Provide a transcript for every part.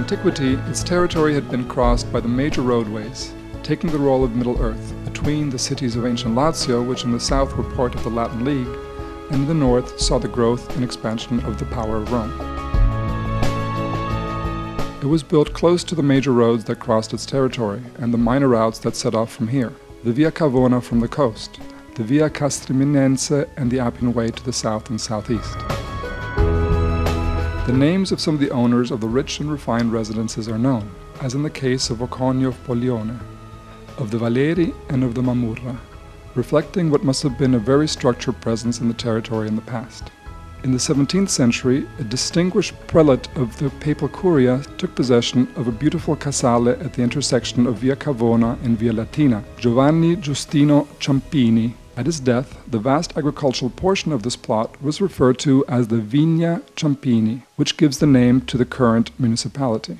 antiquity, its territory had been crossed by the major roadways, taking the role of Middle Earth between the cities of ancient Lazio, which in the south were part of the Latin League, and in the north saw the growth and expansion of the power of Rome. It was built close to the major roads that crossed its territory and the minor routes that set off from here, the Via Cavona from the coast, the Via Castriminense and the Appian Way to the south and southeast. The names of some of the owners of the rich and refined residences are known, as in the case of Occonio of Poglione, of the Valeri and of the Mamurra, reflecting what must have been a very structured presence in the territory in the past. In the 17th century, a distinguished prelate of the papal curia took possession of a beautiful casale at the intersection of Via Cavona and Via Latina, Giovanni Giustino Ciampini. At his death, the vast agricultural portion of this plot was referred to as the Vigna Ciampini, which gives the name to the current municipality.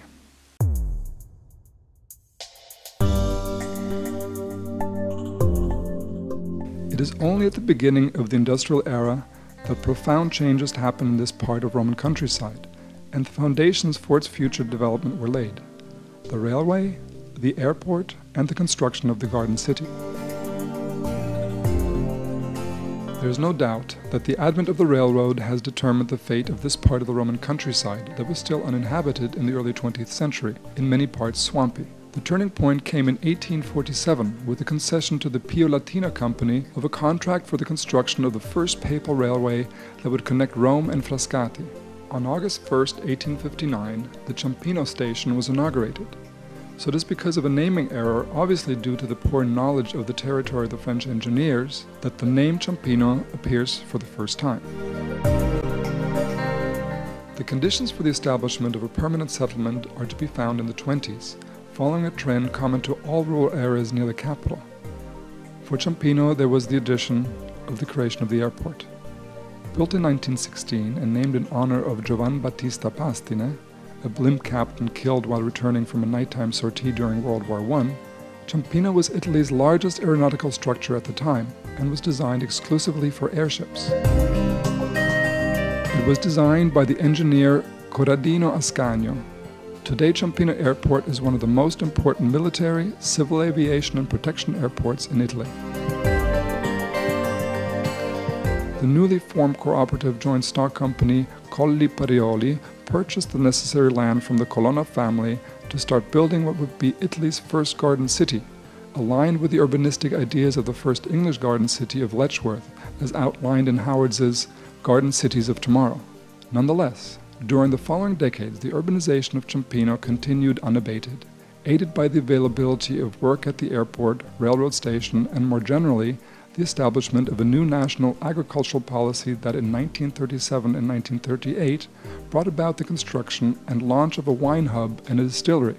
It is only at the beginning of the industrial era that profound changes happened in this part of Roman countryside, and the foundations for its future development were laid: the railway, the airport, and the construction of the Garden City. There is no doubt that the advent of the railroad has determined the fate of this part of the Roman countryside that was still uninhabited in the early 20th century, in many parts swampy. The turning point came in 1847 with the concession to the Pio Latina Company of a contract for the construction of the first papal railway that would connect Rome and Frascati. On August 1, 1859, the Ciampino station was inaugurated. So it is because of a naming error, obviously due to the poor knowledge of the territory of the French engineers, that the name Ciampino appears for the first time. The conditions for the establishment of a permanent settlement are to be found in the 20s, following a trend common to all rural areas near the capital. For Ciampino, there was the addition of the creation of the airport. Built in 1916 and named in honor of Giovan Battista Pastine, a blimp captain killed while returning from a nighttime sortie during World War I, Ciampino was Italy's largest aeronautical structure at the time and was designed exclusively for airships. It was designed by the engineer Corradino Ascanio. Today, Ciampino Airport is one of the most important military, civil aviation and protection airports in Italy. The newly formed cooperative joint stock company Colli Parioli purchased the necessary land from the Colonna family to start building what would be Italy's first garden city, aligned with the urbanistic ideas of the first English garden city of Letchworth, as outlined in Howard's Garden Cities of Tomorrow. Nonetheless, during the following decades, the urbanization of Ciampino continued unabated, aided by the availability of work at the airport, railroad station, and more generally, the establishment of a new national agricultural policy that in 1937 and 1938 brought about the construction and launch of a wine hub and a distillery,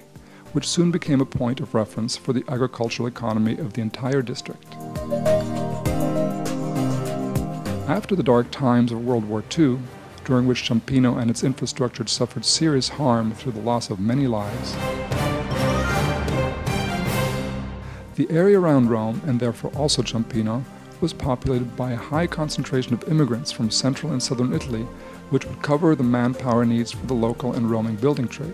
which soon became a point of reference for the agricultural economy of the entire district. After the dark times of World War II, during which Ciampino and its infrastructure suffered serious harm through the loss of many lives, the area around Rome, and therefore also Ciampino, was populated by a high concentration of immigrants from central and southern Italy, which would cover the manpower needs for the local and roaming building trade.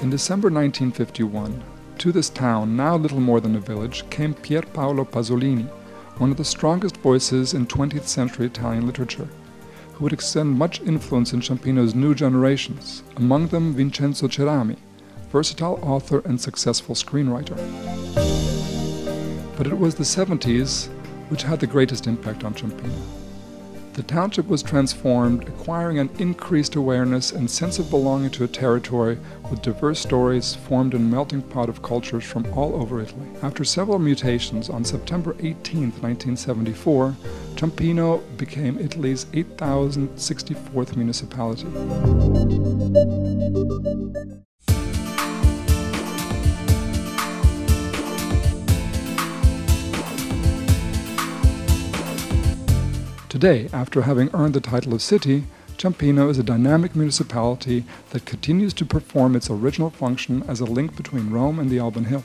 In December 1951, to this town, now little more than a village, came Pier Paolo Pasolini, one of the strongest voices in 20th century Italian literature, who would extend much influence in Ciampino's new generations, among them Vincenzo Cerami, versatile author and successful screenwriter. But it was the 70s which had the greatest impact on Ciampino. The township was transformed, acquiring an increased awareness and sense of belonging to a territory with diverse stories formed in a melting pot of cultures from all over Italy. After several mutations, on September 18, 1974, Ciampino became Italy's 8,064th municipality. Today, after having earned the title of city, Ciampino is a dynamic municipality that continues to perform its original function as a link between Rome and the Alban Hills.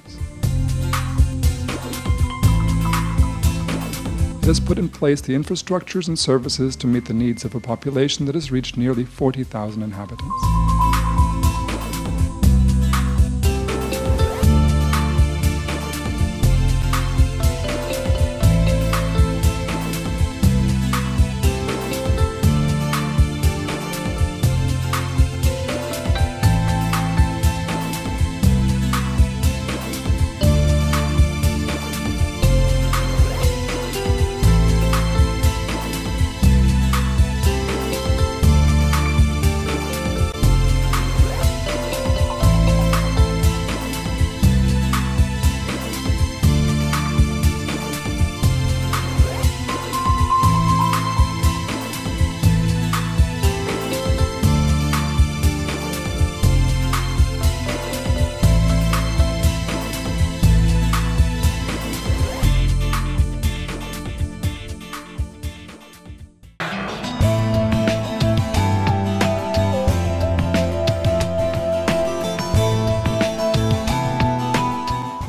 It has put in place the infrastructures and services to meet the needs of a population that has reached nearly 40,000 inhabitants.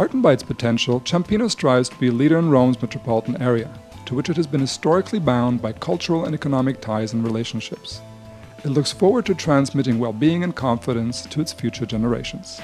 Heartened by its potential, Ciampino strives to be a leader in Rome's metropolitan area, to which it has been historically bound by cultural and economic ties and relationships. It looks forward to transmitting well-being and confidence to its future generations.